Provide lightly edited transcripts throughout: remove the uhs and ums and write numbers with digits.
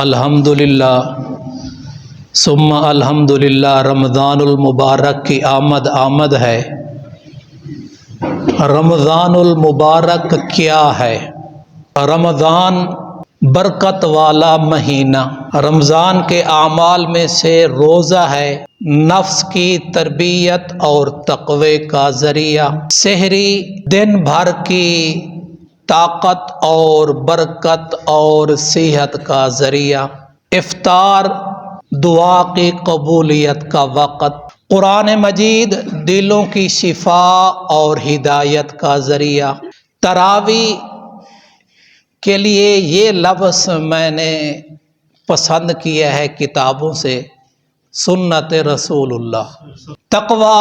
الحمدللہ ثم الحمدللہ رمضان المبارک کی آمد ہے۔ رمضان المبارک کیا ہے؟ رمضان برکت والا مہینہ، رمضان کے اعمال میں سے روزہ ہے، نفس کی تربیت اور تقوی کا ذریعہ، سحری دن بھر کی طاقت اور برکت اور صحت کا ذریعہ، افطار دعا کی قبولیت کا وقت، قرآن مجید دلوں کی شفا اور ہدایت کا ذریعہ۔ تراویح کے لیے یہ لفظ میں نے پسند کیا ہے کتابوں سے، سنت رسول اللہ۔ تقوی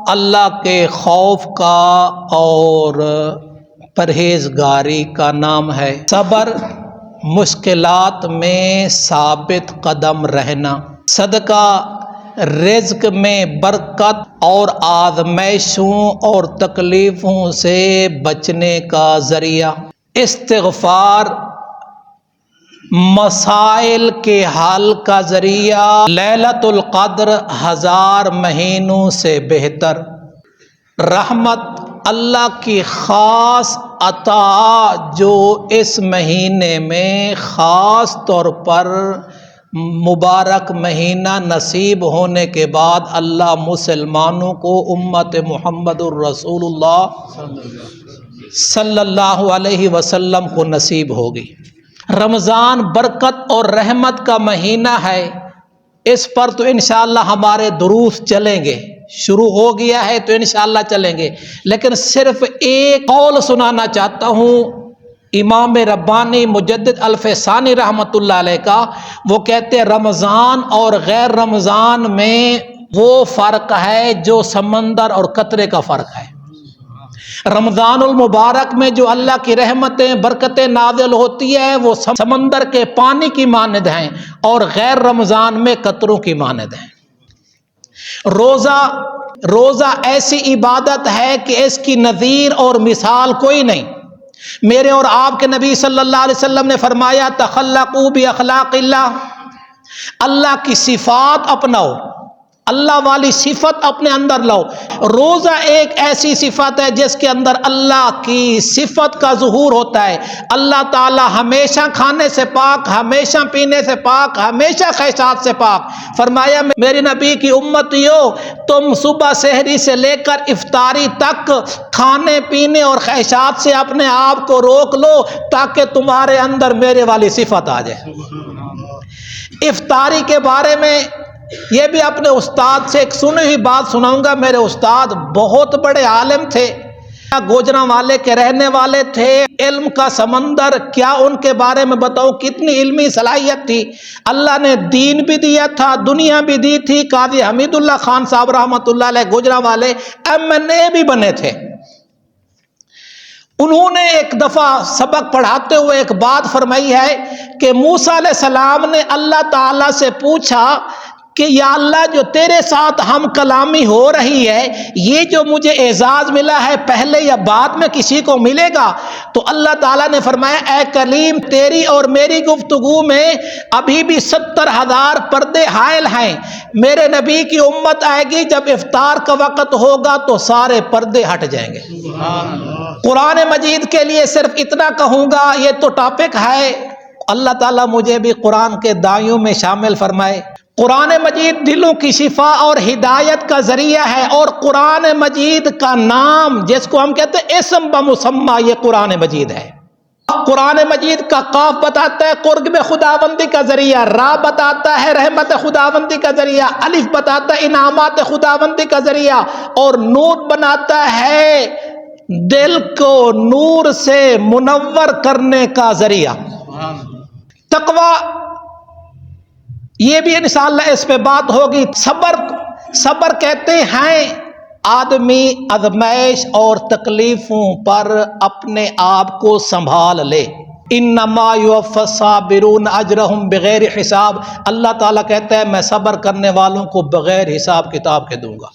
اللہ کے خوف کا اور پرہیزگاری کا نام ہے۔ صبر مشکلات میں ثابت قدم رہنا، صدقہ رزق میں برکت اور آزمائشوں اور تکلیفوں سے بچنے کا ذریعہ، استغفار مسائل کے حل کا ذریعہ، لیلۃ القدر 1000 مہینوں سے بہتر، رحمت اللہ کی خاص عطا جو اس مہینے میں خاص طور پر مبارک مہینہ نصیب ہونے کے بعد اللہ مسلمانوں کو امت محمد الرسول اللہ صلی اللہ علیہ وسلم کو نصیب ہوگی۔ رمضان برکت اور رحمت کا مہینہ ہے، اس پر تو انشاءاللہ ہمارے دروس چلیں گے، شروع ہو گیا ہے تو انشاءاللہ چلیں گے، لیکن صرف ایک قول سنانا چاہتا ہوں امام ربانی مجدد الفسانی رحمۃ اللہ علیہ کا۔ وہ کہتے ہیں رمضان اور غیر رمضان میں وہ فرق ہے جو سمندر اور قطرے کا فرق ہے۔ رمضان المبارک میں جو اللہ کی رحمتیں برکتیں نازل ہوتی ہے وہ سمندر کے پانی کی مانند ہیں، اور غیر رمضان میں قطروں کی مانند ہیں۔ روزہ ایسی عبادت ہے کہ اس کی نظیر اور مثال کوئی نہیں۔ میرے اور آپ کے نبی صلی اللہ علیہ وسلم نے فرمایا تخلقوا باخلاق اللہ، اللہ کی صفات اپناؤ، اللہ والی صفت اپنے اندر لاؤ۔ روزہ ایک ایسی صفت ہے جس کے اندر اللہ کی صفت کا ظہور ہوتا ہے۔ اللہ تعالی ہمیشہ کھانے سے پاک، ہمیشہ پینے سے پاک، ہمیشہ خواہشات سے پاک۔ فرمایا میری نبی کی امتیو، تم صبح سحری سے لے کر افطاری تک کھانے پینے اور خواہشات سے اپنے آپ کو روک لو تاکہ تمہارے اندر میرے والی صفت آ جائے۔ افطاری کے بارے میں یہ بھی اپنے استاد سے ایک سنی ہوئی بات سناؤں گا۔ میرے استاد بہت بڑے عالم تھے، گوجرانوالے کے رہنے والے تھے، علم کا سمندر، کیا ان کے بارے میں بتاؤں کتنی علمی صلاحیت تھی۔ اللہ نے دین بھی دیا تھا، دنیا بھی دی تھی۔ قاضی حمید اللہ خان صاحب رحمۃ اللہ علیہ گوجرانوالے MNA بھی بنے تھے۔ انہوں نے ایک دفعہ سبق پڑھاتے ہوئے ایک بات فرمائی ہے کہ موسیٰ علیہ السلام نے اللہ تعالیٰ سے پوچھا کہ یا اللہ جو تیرے ساتھ ہم کلامی ہو رہی ہے، یہ جو مجھے اعزاز ملا ہے پہلے یا بعد میں کسی کو ملے گا؟ تو اللہ تعالیٰ نے فرمایا اے کلیم، تیری اور میری گفتگو میں ابھی بھی 70,000 پردے حائل ہیں۔ میرے نبی کی امت آئے گی، جب افطار کا وقت ہوگا تو سارے پردے ہٹ جائیں گے۔ قرآن مجید کے لیے صرف اتنا کہوں گا، یہ تو ٹاپک ہے، اللہ تعالیٰ مجھے بھی قرآن کے دائیوں میں شامل فرمائے۔ قرآن مجید دلوں کی شفا اور ہدایت کا ذریعہ ہے، اور قرآن مجید کا نام جس کو ہم کہتے ہیں اسم بمسمہ، یہ قرآن مجید ہے۔ قرآن مجید کا قاف بتاتا ہے قرب خداوندی کا ذریعہ، را بتاتا ہے رحمت خداوندی کا ذریعہ، الف بتاتا ہے انعامات خداوندی کا ذریعہ، اور نور بناتا ہے دل کو نور سے منور کرنے کا ذریعہ۔ تقوی یہ بھی انشاءاللہ اس پہ بات ہوگی۔ صبر کہتے ہیں آدمی آزمائش اور تکلیفوں پر اپنے آپ کو سنبھال لے۔ انما یوفی الصابرون اجرہم بغیر حساب، اللہ تعالیٰ کہتا ہے میں صبر کرنے والوں کو بغیر حساب کتاب کے دوں گا۔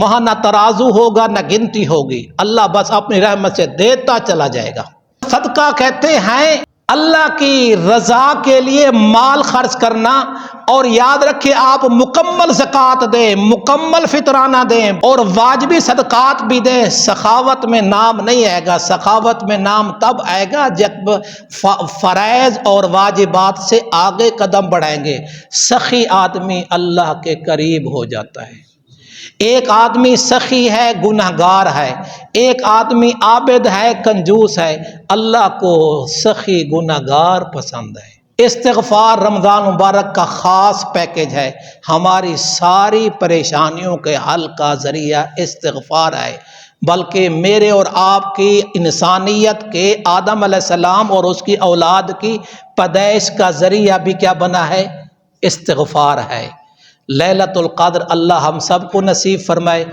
وہاں نہ ترازو ہوگا نہ گنتی ہوگی، اللہ بس اپنی رحمت سے دیتا چلا جائے گا۔ صدقہ کہتے ہیں اللہ کی رضا کے لیے مال خرچ کرنا، اور یاد رکھیں آپ مکمل زکوٰۃ دیں، مکمل فطرانہ دیں اور واجبی صدقات بھی دیں، سخاوت میں نام نہیں آئے گا۔ سخاوت میں نام تب آئے گا جب فرائض اور واجبات سے آگے قدم بڑھائیں گے۔ سخی آدمی اللہ کے قریب ہو جاتا ہے۔ ایک آدمی سخی ہے گنہگار ہے، ایک آدمی عابد ہے کنجوس ہے، اللہ کو سخی گنہگار پسند ہے۔ استغفار رمضان مبارک کا خاص پیکج ہے، ہماری ساری پریشانیوں کے حل کا ذریعہ استغفار ہے، بلکہ میرے اور آپ کی انسانیت کے آدم علیہ السلام اور اس کی اولاد کی پیدائش کا ذریعہ بھی کیا بنا ہے؟ استغفار ہے۔ لیلۃ القدر اللہ ہم سب کو نصیب فرمائے۔